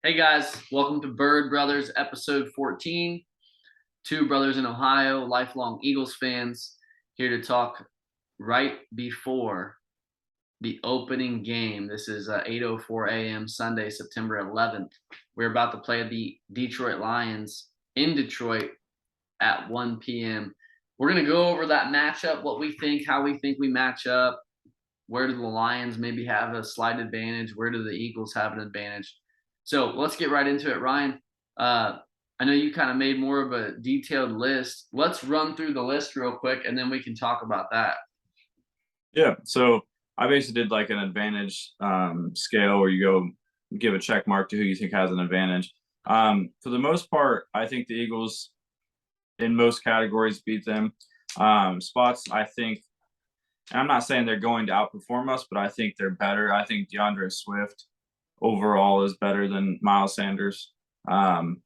Hey guys, welcome to Bird Brothers episode 14. Two brothers in Ohio, lifelong Eagles fans, here to talk right before the opening game. This is 8:04 a.m. Sunday, September 11th. We're about to play the Detroit Lions in Detroit at 1 p.m. We're going to go over that matchup, what we think, how we think we match up. Where do the Lions maybe have a slight advantage? Where do the Eagles have an advantage? So let's get right into it, Ryan. Uh, I know you kind of made more of a detailed list. Let's run through the list real quick, and then we can talk about that. Yeah, so I basically did like an advantage scale where you go give a check mark to who you think has an advantage. For the most part, I think the Eagles in most categories beat them. Spots, I think, and I'm not saying they're going to outperform us, but I think they're better. I think DeAndre Swift overall is better than Miles Sanders. Um,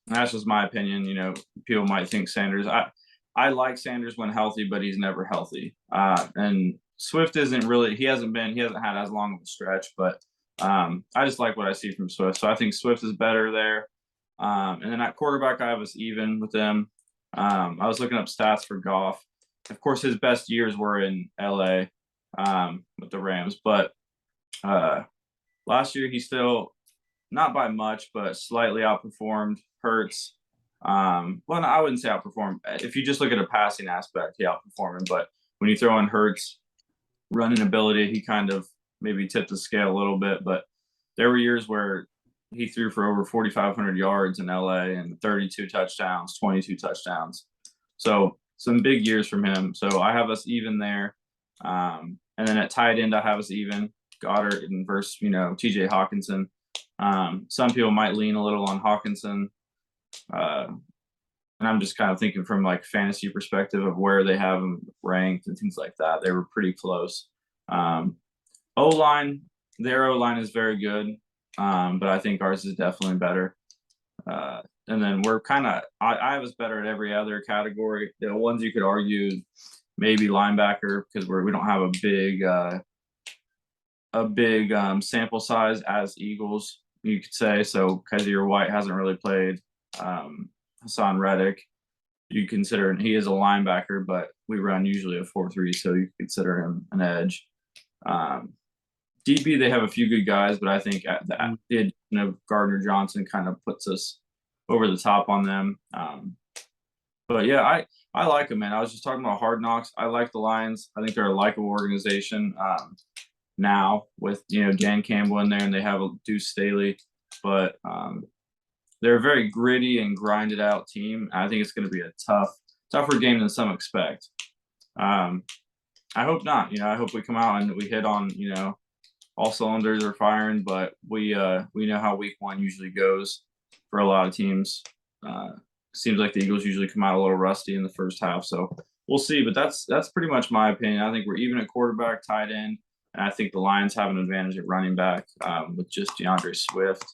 that's just my opinion. People might think Sanders. I like Sanders when healthy, but he's never healthy. And Swift isn't really. He hasn't had as long of a stretch, but I just like what I see from Swift. So I think Swift is better there. And then at quarterback, I have us even with them. I was looking up stats for Goff. Of course, his best years were in LA with the Rams, but uh, last year he still not by much, but slightly outperformed Hurts. Well, no, I wouldn't say outperformed. If you just look at a passing aspect, he outperformed him. But when you throw in Hurts' running ability, he kind of maybe tipped the scale a little bit. But there were years where he threw for over 4,500 yards in LA and 32 touchdowns, 22 touchdowns. So some big years from him. So I have us even there. And then at tight end, I have us even Goddard and versus TJ Hawkinson. Some people might lean a little on Hawkinson, and I'm just kind of thinking from like fantasy perspective of where they have them ranked and things like that. They were pretty close. O line, their O line is very good, but I think ours is definitely better. And then we're kind of I was better at every other category. The ones you could argue maybe linebacker because we don't have a big sample size as Eagles, you could say. So Kaiser White hasn't really played. Hassan Reddick, you consider he is a linebacker, but we run usually a 4-3, so you consider him an edge. DB, they have a few good guys, but I think Gardner Johnson kind of puts us over the top on them. But yeah, I like them, man. I was just talking about Hard Knocks. I like the Lions. I think they're a likable organization. Now with Dan Campbell in there, and they have a Deuce Staley, but they're a very gritty and grinded out team. I think it's going to be a tougher game than some expect. I hope not. I hope we come out and we hit on all cylinders are firing, but we know how week one usually goes for a lot of teams. Seems like the Eagles usually come out a little rusty in the first half, so we'll see. But that's pretty much my opinion. I think we're even at quarterback, tight end. And I think the Lions have an advantage at running back with just DeAndre Swift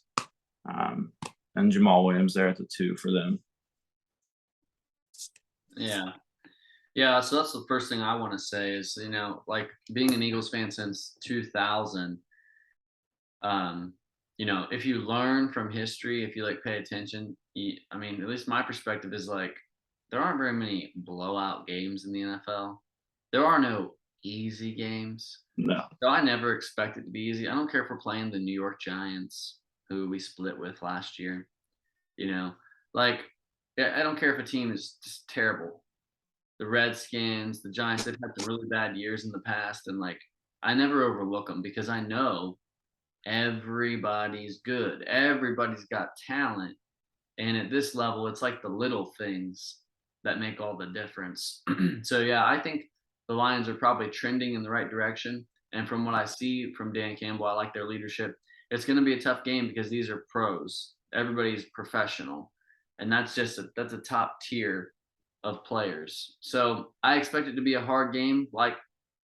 and Jamal Williams there at the 2 for them. Yeah. Yeah, so that's the first thing I want to say is, like being an Eagles fan since 2000, if you learn from history, if you like pay attention, I mean, at least my perspective is like there aren't very many blowout games in the NFL. There are no easy games. No. So I never expect it to be easy. I don't care if we're playing the New York Giants, who we split with last year. You know, like I don't care if a team is just terrible. The Redskins, the Giants, they've had some really bad years in the past, and like I never overlook them because I know everybody's good. Everybody's got talent. And at this level, it's like the little things that make all the difference. So yeah, I think the Lions are probably trending in the right direction. And from what I see from Dan Campbell, I like their leadership. It's going to be a tough game because these are pros. Everybody's professional, and that's a top tier of players. So I expect it to be a hard game, like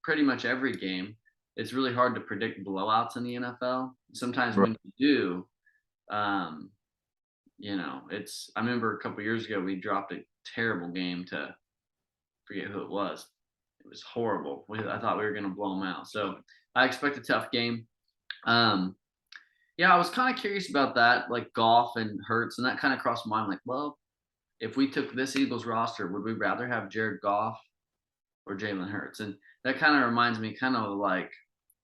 pretty much every game. It's really hard to predict blowouts in the NFL. Sometimes Right. when you do, um, it's. I remember a couple years ago we dropped a terrible game to forget who it was. It was horrible. I thought we were going to blow them out. So I expect a tough game. Um, Yeah, I was kind of curious about that, like Goff and Hurts, and that kind of crossed my mind. Like, well, if we took this Eagles roster, would we rather have Jared Goff or Jalen Hurts? And that kind of reminds me, kind of like,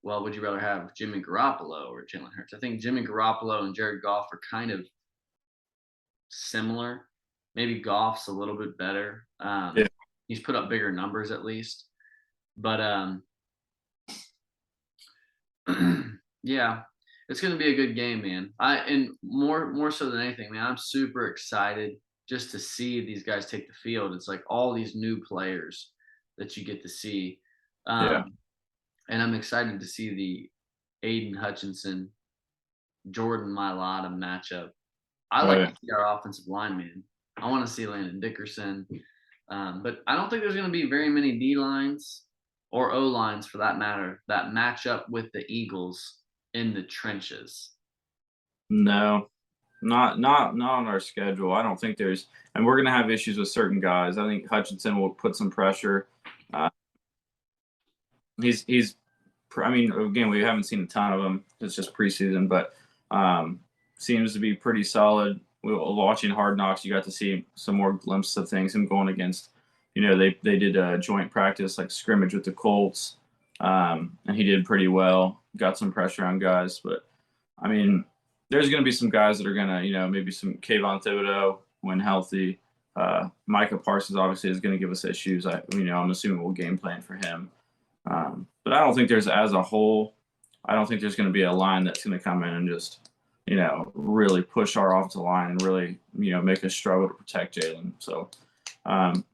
well, would you rather have Jimmy Garoppolo or Jalen Hurts? I think Jimmy Garoppolo and Jared Goff are kind of similar. Maybe Goff's a little bit better. Yeah, He's put up bigger numbers at least, but yeah, it's gonna be a good game, man. And more so than anything, man, I'm super excited just to see these guys take the field. It's like all these new players that you get to see. yeah, And I'm excited to see the Aiden Hutchinson, Jordan Mailata matchup. I oh like to yeah. see our offensive line, man. I want to see Landon Dickerson. But I don't think there's going to be very many D lines or O lines for that matter that match up with the Eagles in the trenches. No, not on our schedule. I don't think there's, and we're gonna have issues with certain guys. I think Hutchinson will put some pressure. Uh, he's I mean, again, we haven't seen a ton of him. It's just preseason, but um, seems to be pretty solid. We were watching Hard Knocks. You got to see some more glimpses of things. Him going against, they did a joint practice like scrimmage with the Colts, and he did pretty well. Got some pressure on guys, but I mean, there's going to be some guys that are going to, maybe some Kayvon Thibodeau when healthy. Micah Parsons obviously is going to give us issues. I'm assuming we'll game plan for him. But I don't think there's, as a whole, I don't think there's going to be a line that's going to come in and just, really push our offensive line and really, make us struggle to protect Jalen. So,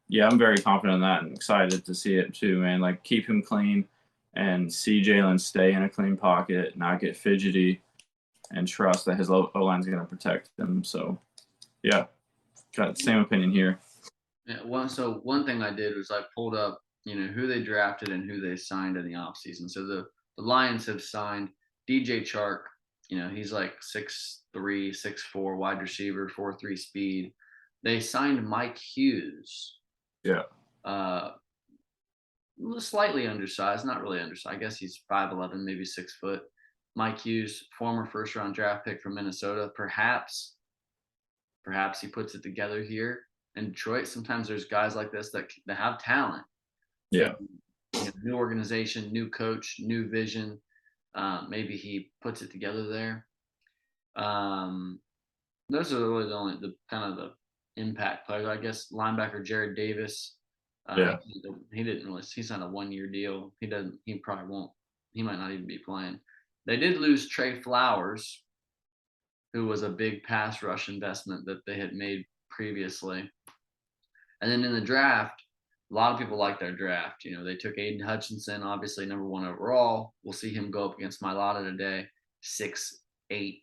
yeah, I'm very confident in that and excited to see it too, man. Like, keep him clean and see Jalen stay in a clean pocket, not get fidgety, and trust that his O line's going to protect him. So, yeah, got the same opinion here. Yeah, one thing I did was I pulled up, who they drafted and who they signed in the offseason. So the Lions have signed DJ Chark. He's like 6'3", 6'4", wide receiver, 4.3 speed. They signed Mike Hughes. Yeah. Slightly undersized, not really undersized. I guess he's 5'11", maybe 6 foot. Mike Hughes, former first round draft pick from Minnesota. Perhaps he puts it together here in Detroit. Sometimes there's guys like this that have talent. Yeah. New organization, new coach, new vision. Maybe he puts it together there. Those are really the kind of the impact players. I guess linebacker Jared Davis. Yeah. He didn't really. He signed a 1-year deal. He doesn't. He probably won't. He might not even be playing. They did lose Trey Flowers, who was a big pass rush investment that they had made previously. And then in the draft, a lot of people like their draft. They took Aiden Hutchinson, obviously number 1 overall. We'll see him go up against Mailata today, 6'8",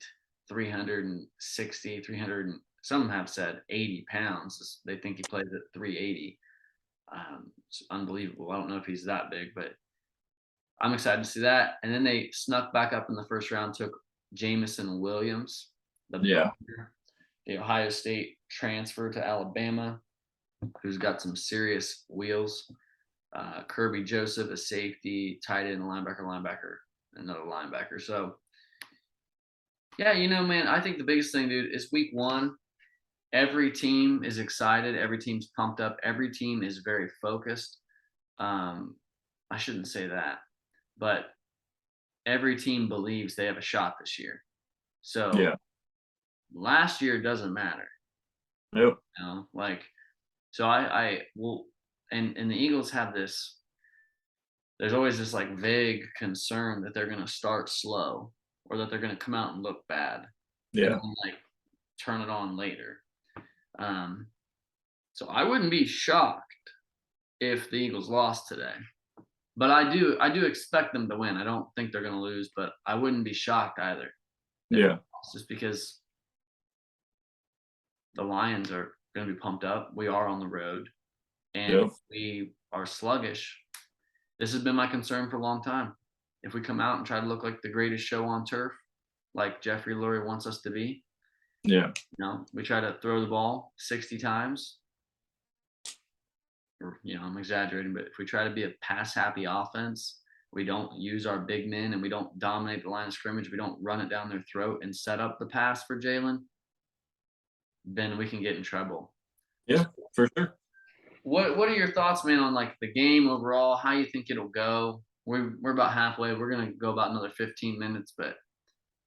360, 300. Some have said 80 pounds. They think he plays at 380. It's unbelievable. I don't know if he's that big, but I'm excited to see that. And then they snuck back up in the first round, took Jameson Williams, Yeah. the Ohio State transfer to Alabama, who's got some serious wheels. Kirby Joseph, a safety, tight end, linebacker, another linebacker. So, yeah, man, I think the biggest thing, dude, is week 1. Every team is excited. Every team's pumped up. Every team is very focused. I shouldn't say that, but every team believes they have a shot this year. So Yeah. last year doesn't matter. Nope. So I will, and the Eagles have this. There's always this like vague concern that they're going to start slow or that they're going to come out and look bad. Yeah. And then, like, turn it on later. So I wouldn't be shocked if the Eagles lost today. But I do expect them to win. I don't think they're going to lose, but I wouldn't be shocked either. Yeah. Just because the Lions are going to be pumped up. We are on the road, and Yep. if we are sluggish, this has been my concern for a long time. If we come out and try to look like the greatest show on turf, like Jeffrey Lurie wants us to be, Yeah. we try to throw the ball 60 times, or I'm exaggerating, but if we try to be a pass happy offense we don't use our big men, and we don't dominate the line of scrimmage, we don't run it down their throat and set up the pass for Jalen, then we can get in trouble. Yeah, for sure. What are your thoughts, man, on like the game overall? How you think it'll go? We're about halfway. We're gonna go about another 15 minutes, but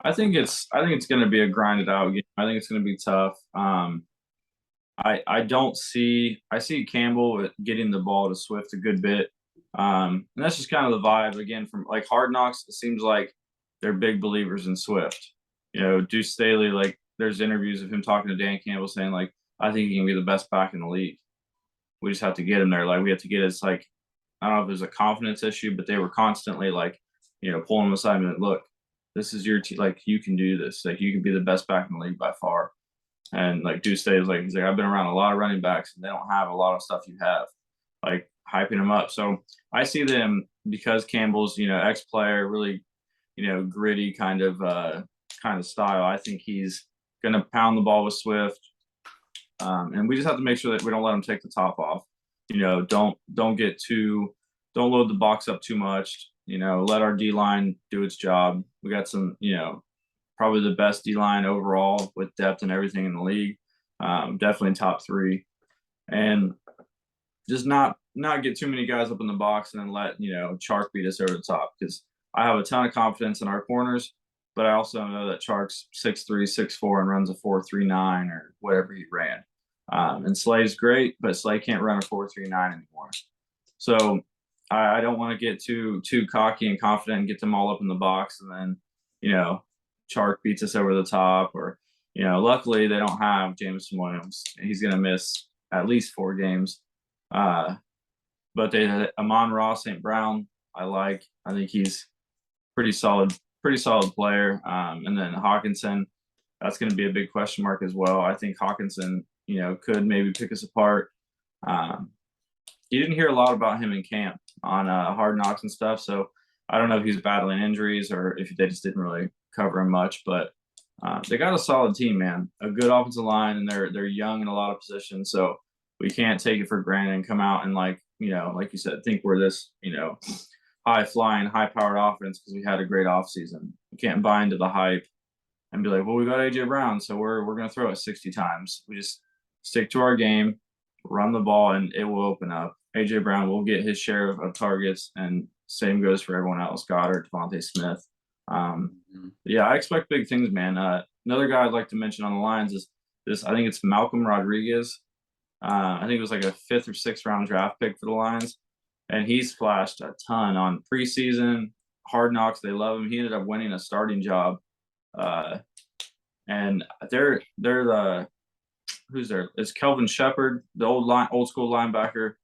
I think it's going to be a grinded out game. I think it's going to be tough. I see Campbell getting the ball to Swift a good bit. And that's just kind of the vibe again from like Hard Knocks. It seems like they're big believers in Swift. Deuce Staley, like there's interviews of him talking to Dan Campbell saying like, I think he can be the best back in the league. We just have to get him there. Like we have to get his like, I don't know if it was a confidence issue, but they were constantly like, pulling him aside and like, look, this is your team. Like you can do this. Like you can be the best back in the league by far. And like Deuce Staley was like, he's like, I've been around a lot of running backs and they don't have a lot of stuff you have, like hyping them up. So I see them because Campbell's, ex-player, really, gritty kind of style. I think he's gonna pound the ball with Swift. And we just have to make sure that we don't let him take the top off. Don't load the box up too much. Let our D line do its job. We got some, probably the best D line overall with depth and everything in the league. Definitely top three, and just not get too many guys up in the box and then let Chark beat us over the top, because I have a ton of confidence in our corners, but I also know that Chark's 6'3", 6'4", and runs a 4.39 or whatever he ran. And Slay's great, but Slay can't run a 4.39 anymore. So I don't want to get too cocky and confident and get them all up in the box, and then Chark beats us over the top. Or luckily they don't have Jameson Williams. He's going to miss at least 4 games. But they had Amon-Ra St. Brown. I think he's pretty solid player. And then Hawkinson, that's going to be a big question mark as well. I think Hawkinson, could maybe pick us apart. You didn't hear a lot about him in camp on Hard Knocks and stuff, so I don't know if he's battling injuries or if they just didn't really cover him much. But they got a solid team, man. A good offensive line, and they're young in a lot of positions, so we can't take it for granted and come out and like you said, think we're this high flying, high powered offense because we had a great offseason. We can't buy into the hype and be like, well, we got AJ Brown, so we're gonna throw it 60 times. We just stick to our game, run the ball, and it will open up. AJ Brown will get his share of targets, and same goes for everyone else. Goddard, Devontae Smith. Yeah, I expect big things, man. Another guy I'd like to mention on the lines is this. I think it's Malcolm Rodriguez. I think it was like a 5th or 6th round draft pick for the Lions, and he's flashed a ton on preseason. Hard Knocks, they love him. He ended up winning a starting job, and they're the who's there? It's Kelvin Shepard, the old school linebacker,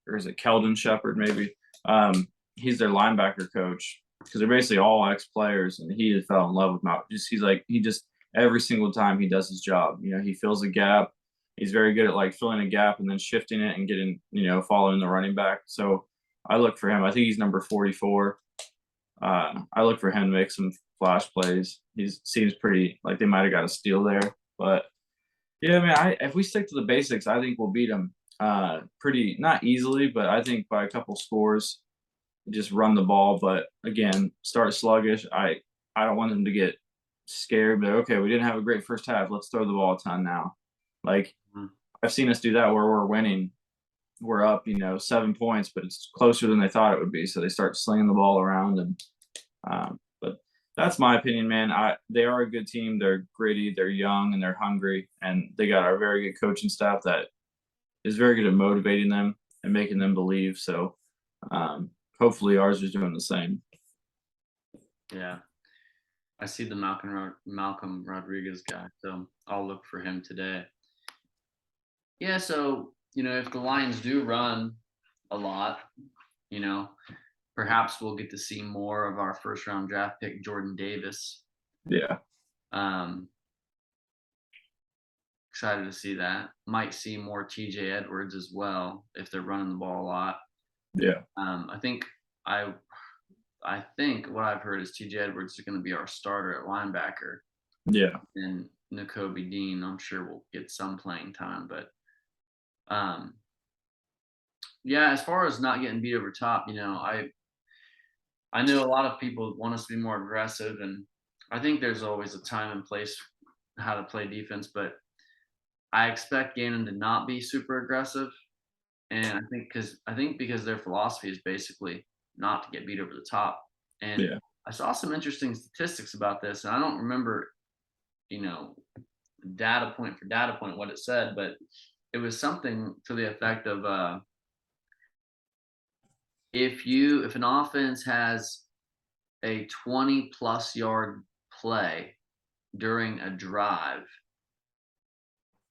or is it Keldon Shepard maybe? He's their linebacker coach, because they're basically all ex-players, and he fell in love with Malcolm. He just every single time he does his job, he fills a gap. He's very good at like filling a gap and then shifting it and getting, following the running back. So I look for him. I think he's number 44. I look for him to make some flash plays. He seems pretty like they might have got a steal there, but yeah, man. If we stick to the basics, I think we'll beat them pretty, not easily, but I think by a couple scores. Just run the ball, but again, start sluggish. I don't want them to get scared, but okay, we didn't have a great first half. Let's throw the ball a ton now. Like I've seen us do that where we're winning. We're up, 7 points, but it's closer than they thought it would be. So they start slinging the ball around, and but that's my opinion, man. They are a good team. They're gritty, they're young, and they're hungry, and they got our very good coaching staff that is very good at motivating them and making them believe. So hopefully ours is doing the same. Yeah, I see the Malcolm Rodriguez guy, so I'll look for him today. Yeah, so if the Lions do run a lot, perhaps we'll get to see more of our first round draft pick, Jordan Davis. Yeah. Excited to see that. Might see more TJ Edwards as well if they're running the ball a lot. Yeah. I think what I've heard is TJ Edwards is going to be our starter at linebacker. Yeah. And Nakobe Dean, I'm sure will get some playing time, but yeah, as far as not getting beat over top, I know a lot of people want us to be more aggressive, and I think there's always a time and place how to play defense, but I expect Gannon to not be super aggressive. And I think because their philosophy is basically not to get beat over the top. And Yeah. I saw some interesting statistics about this, and I don't remember, you know, data point for data point what it said, but it was something to the effect of if an offense has a 20 plus yard play during a drive,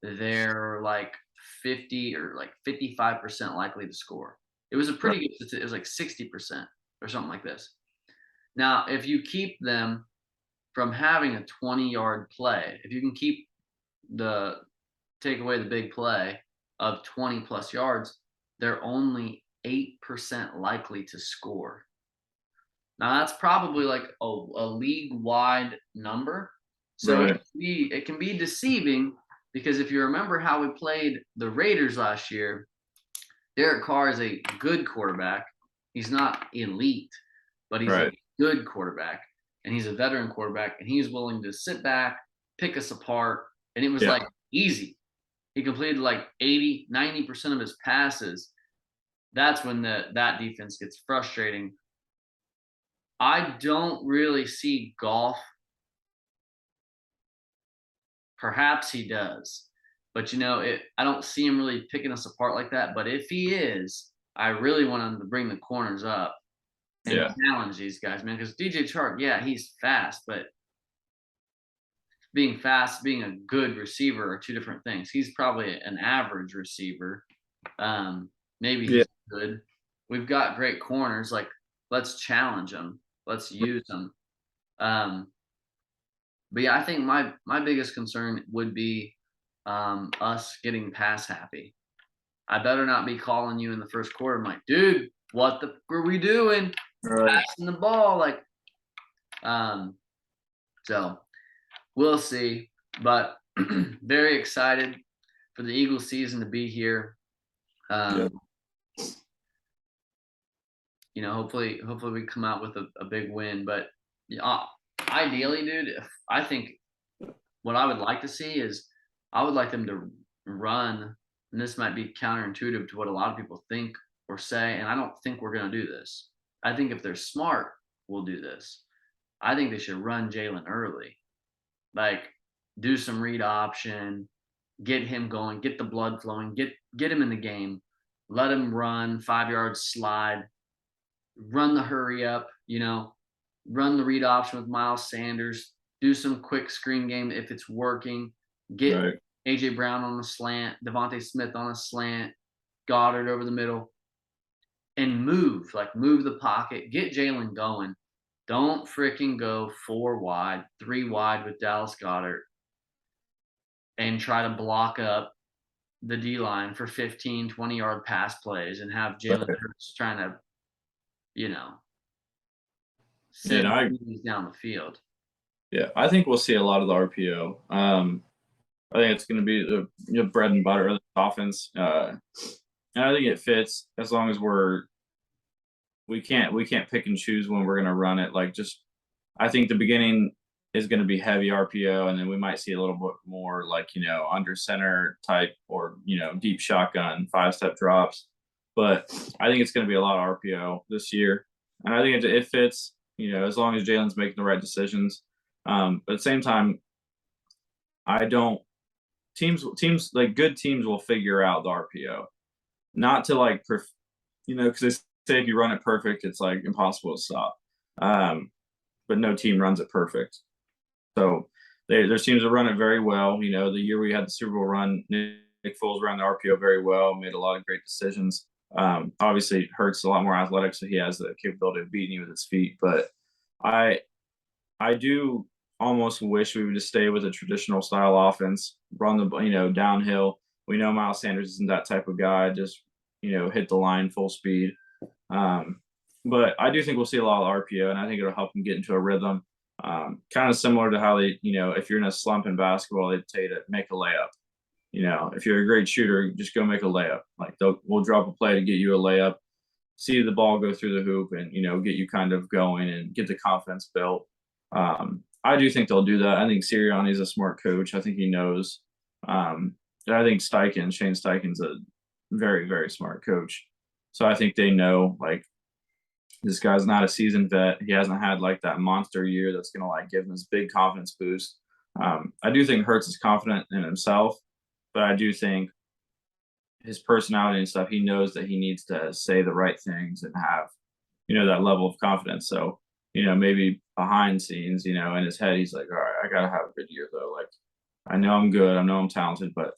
they're like 50 or like 55% likely to score. It was a Right. pretty good, it was like 60% or something like this. Now, if you keep them from having a 20-yard play, if you can keep the take away the big play of 20 plus yards, they're only 8% likely to score. Now that's probably like a league wide number. So Right. it can be deceiving because if you remember how we played the Raiders last year, Derek Carr is a good quarterback. He's not elite, but he's a Right. good quarterback, and he's a veteran quarterback, and he's willing to sit back, pick us apart, and it was Yeah. like easy. He completed like 80, 90% of his passes. That's when that defense gets frustrating. I don't really see Golf. Perhaps he does, but I don't see him really picking us apart like that. But if he is, I really want him to bring the corners up and Yeah. challenge these guys, man. Because DJ Chark, yeah, he's fast, but being fast, being a good receiver are two different things. He's probably an average receiver. Maybe Yeah. he's good. We've got great corners. Like, let's challenge them. Let's use them. Um, but yeah, I think my biggest concern would be us getting pass happy. I better not be calling you in the first quarter. I'm like, dude, what the are we doing? Right. Passing the ball, like, so we'll see. But very excited for the Eagles season to be here. Yeah. Hopefully we come out with a big win. But yeah, ideally, dude, I think what I would like to see is I would like them to run, and this might be counterintuitive to what a lot of people think or say, and I don't think we're going to do this. I think if they're smart, we'll do this. I think they should run Jalen early, like do some read option, get him going, get the blood flowing, get him in the game, let him run 5 yards slide, run the hurry up, run the read option with Miles Sanders, do some quick screen game if it's working, get Right. AJ Brown on a slant, Devontae Smith on a slant, Goddard over the middle, and move the pocket, get Jalen going. Don't freaking go 4 wide, 3 wide with Dallas Goddard and try to block up the D line for 15, 20-yard pass plays and have Jalen Right. Hurts trying to, you know, You send know, down the field. yeah, I think we'll see a lot of the RPO. I think it's going to be the bread and butter of the offense, and I think it fits as long as we can't pick and choose when we're going to run it. Like, just I think the beginning is going to be heavy RPO, and then we might see a little bit more like under center type or deep shotgun 5-step drops. But I think it's going to be a lot of RPO this year, and I think it fits. As long as Jalen's making the right decisions. But at the same time, I don't teams like good teams will figure out the RPO, not to like because they say if you run it perfect, it's like impossible to stop. But no team runs it perfect. So there's teams that run it very well. The year we had the Super Bowl run, Nick Foles ran the RPO very well, made a lot of great decisions. Obviously, Hurts a lot more athletic, so he has the capability of beating you with his feet. But I do almost wish we would just stay with a traditional style offense, run the downhill. We know Miles Sanders isn't that type of guy. Just hit the line full speed. But I do think we'll see a lot of RPO, and I think it'll help him get into a rhythm. Kind of similar to how they, if you're in a slump in basketball, they tell you to make a layup. If you're a great shooter, just go make a layup. Like we'll drop a play to get you a layup. see the ball go through the hoop and get you kind of going and get the confidence built. I do think they'll do that. I think Sirianni's a smart coach. I think he knows. And I think Shane Steichen's a very, very smart coach. So I think they know, like, this guy's not a seasoned vet. He hasn't had like that monster year that's gonna like give him this big confidence boost. I do think Hurts is confident in himself, but I do think his personality and stuff, he knows that he needs to say the right things and have, that level of confidence. So, maybe behind scenes, in his head, he's like, all right, I gotta have a good year though. Like, I know I'm good, I know I'm talented, but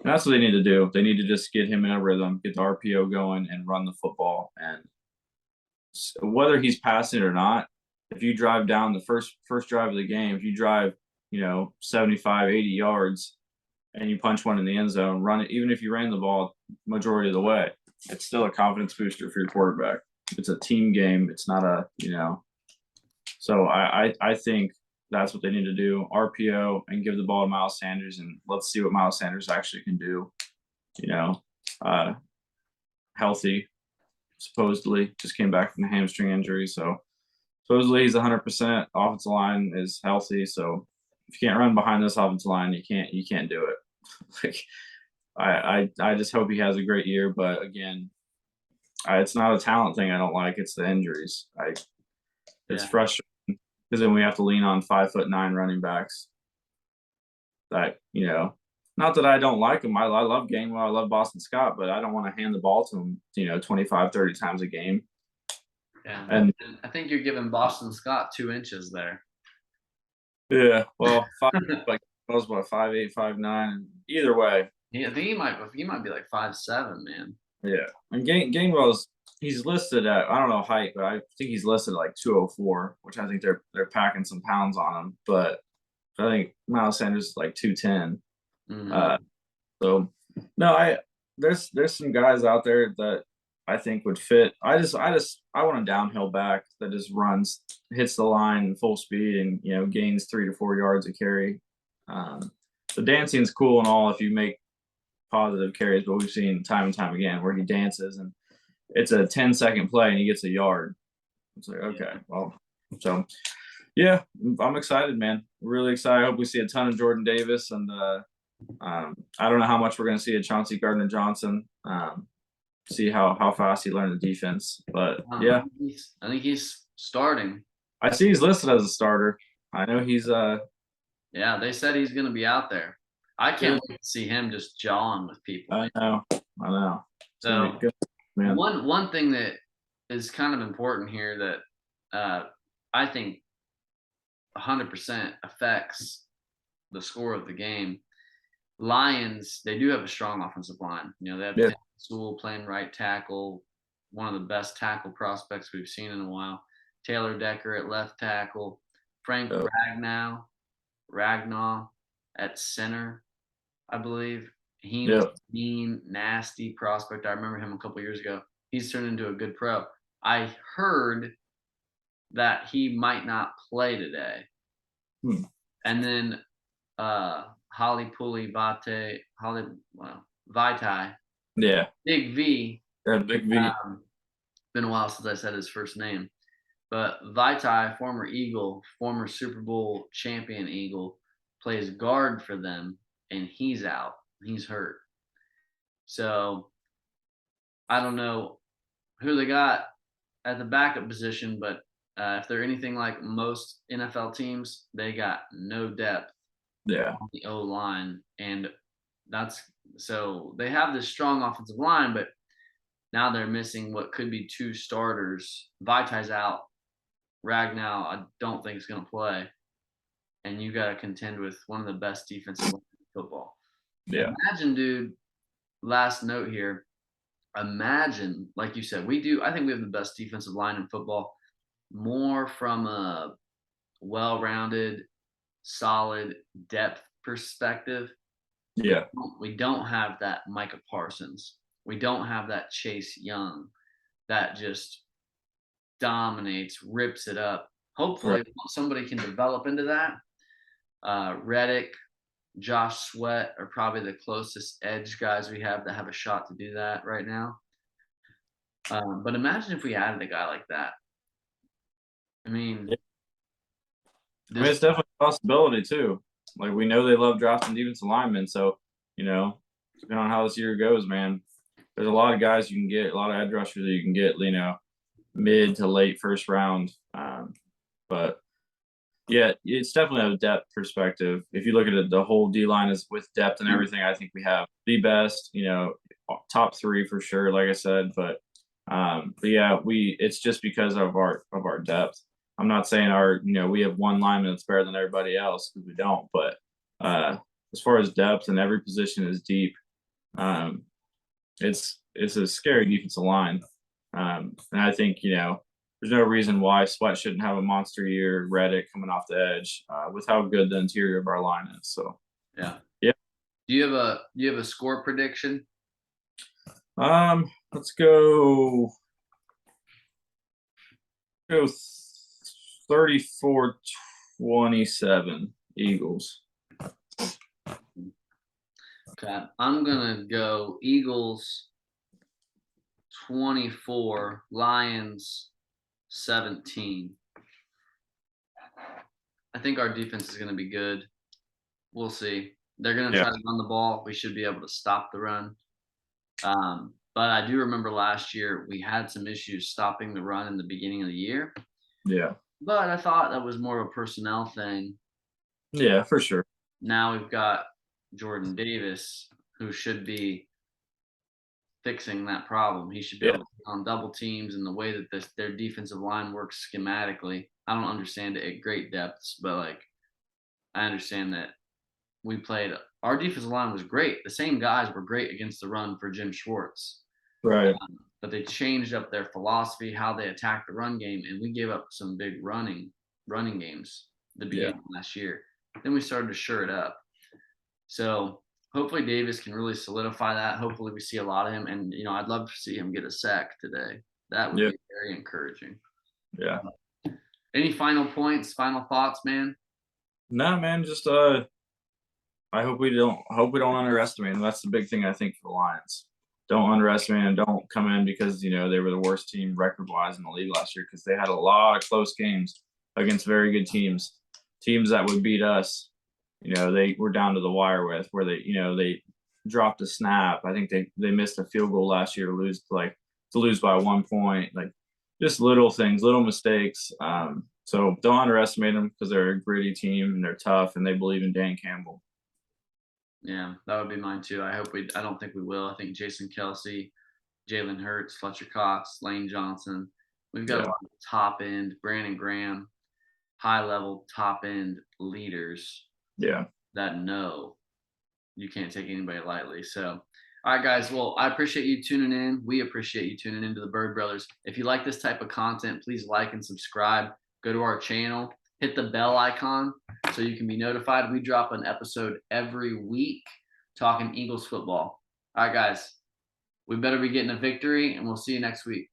that's what they need to do. They need to just get him in a rhythm, get the RPO going, and run the football. And whether he's passing it or not, if you drive down the first drive of the game, if you drive, 75, 80 yards and you punch one in the end zone, run it, even if you ran the ball majority of the way, it's still a confidence booster for your quarterback. It's a team game. It's not so I think that's what they need to do. RPO and give the ball to Miles Sanders, and let's see what Miles Sanders actually can do. Healthy, supposedly just came back from the hamstring injury, so supposedly he's 100%. Offensive line is healthy, so if you can't run behind this offensive line, you can't do it. Like, I just hope he has a great year, but again, it's not a talent thing I don't like. It's the injuries. It's frustrating because then we have to lean on 5'9" running backs. That not that I don't like them. I love Gainwell. I love Boston Scott, but I don't want to hand the ball to him, 25, 30 times a game. Yeah, and I think you're giving Boston Scott 2 inches there. Yeah, well, like I was what 5'8", 5'9". Either way, yeah, I think he might be like 5'7", man. Yeah, and Gainwell's he's listed at, I don't know height, but I think he's listed at like 204, which I think they're packing some pounds on him. But I think Miles Sanders is like 210. So no, there's some guys out there that I think would fit. I want a downhill back that just runs, hits the line full speed, and gains 3 to 4 yards a carry. The dancing's cool and all if you make positive carries, but we've seen time and time again where he dances and it's a 10-second play and he gets a yard. It's like, okay, well, so yeah, I'm excited, man. Really excited. I hope we see a ton of Jordan Davis, and I don't know how much we're going to see of Chauncey Gardner-Johnson. See how fast he learned the defense, but yeah, I think he's starting. I see he's listed as a starter. I know he's yeah, they said he's going to be out there. I can't wait to see him just jawing with people. I know. So good, man. One thing that is kind of important here that I think 100% affects the score of the game. Lions, they do have a strong offensive line. They have Sewell playing right tackle, one of the best tackle prospects we've seen in a while. Taylor Decker at left tackle, Frank Ragnow at center, I believe. He's a mean, nasty prospect. I remember him a couple years ago. He's turned into a good pro. I heard that he might not play today. And then Holly Pulley Vitae. Yeah. Big V. Big V. Been a while since I said his first name. But Vitae, former Eagle, former Super Bowl champion Eagle, plays guard for them, and he's out. He's hurt. So I don't know who they got at the backup position, but if they're anything like most NFL teams, they got no depth on the O-line. And so they have this strong offensive line, but now they're missing what could be 2 starters. Vitae's out. Ragnow, I don't think is going to play. And you got to contend with one of the best defensive lines in football. Yeah. Imagine, dude, last note here. Imagine, like you said, I think we have the best defensive line in football, more from a well-rounded, solid depth perspective. Yeah. We don't have that Micah Parsons. We don't have that Chase Young that just dominates, rips it up. Hopefully somebody can develop into that. Reddick, Josh Sweat are probably the closest edge guys we have that have a shot to do that right now. But imagine if we added a guy like that. I mean, I mean, this it's definitely a possibility too. Like we know they love drafting defensive linemen, so depending on how this year goes, man, there's a lot of guys you can get, a lot of edge rushers that you can get, mid to late first round. But yeah, it's definitely a depth perspective. If you look at it, the whole D line is with depth and everything. I think we have the best, top three for sure. Like I said, but yeah, it's just because of our depth. I'm not saying we have one lineman that's better than everybody else because we don't. But uh, as far as depth and every position is deep, um, it's a scary defensive line. And I think there's no reason why Sweat shouldn't have a monster year. Reddick coming off the edge with how good the interior of our line is. So yeah. yeah. Do you have a score prediction? Let's go 34-27 Eagles. Okay, I'm gonna go Eagles 24, Lions 17. I think our defense is gonna be good. We'll see. They're gonna Yeah. try to run the ball. We should be able to stop the run. But I do remember last year we had some issues stopping the run in the beginning of the year. Yeah. But I thought that was more of a personnel thing. Yeah, for sure. Now we've got Jordan Davis, who should be fixing that problem. He should be Yeah. able to take on double teams and the way that their defensive line works schematically. I don't understand it at great depths, but like I understand that our defensive line was great. The same guys were great against the run for Jim Schwartz. Right. But they changed up their philosophy, how they attacked the run game, and we gave up some big running games the beginning of last year. Then we started to shore it up. So hopefully Davis can really solidify that. Hopefully we see a lot of him, and I'd love to see him get a sack today. That would Yeah. be very encouraging. Yeah. Any final points, final thoughts, man? No, man, just I hope we don't underestimate them. That's the big thing I think for the Lions. Don't underestimate and don't come in because they were the worst team record wise in the league last year because they had a lot of close games against very good teams, teams that would beat us. They were down to the wire with where they dropped a snap. I think they missed a field goal last year to lose by 1 point. Like just little things, little mistakes. So don't underestimate them because they're a gritty team and they're tough and they believe in Dan Campbell. Yeah, that would be mine too. I don't think we will. I think Jason Kelsey, Jalen Hurts, Fletcher Cox, Lane Johnson. We've got a Yeah. lot of top end, Brandon Graham, high level top end leaders Yeah. that know you can't take anybody lightly. So, all right, guys. Well, I appreciate you tuning in. We appreciate you tuning into the Bird Brothers. If you like this type of content, please like and subscribe. Go to our channel, hit the bell icon so you can be notified. We drop an episode every week talking Eagles football. All right, guys. We better be getting a victory, and we'll see you next week.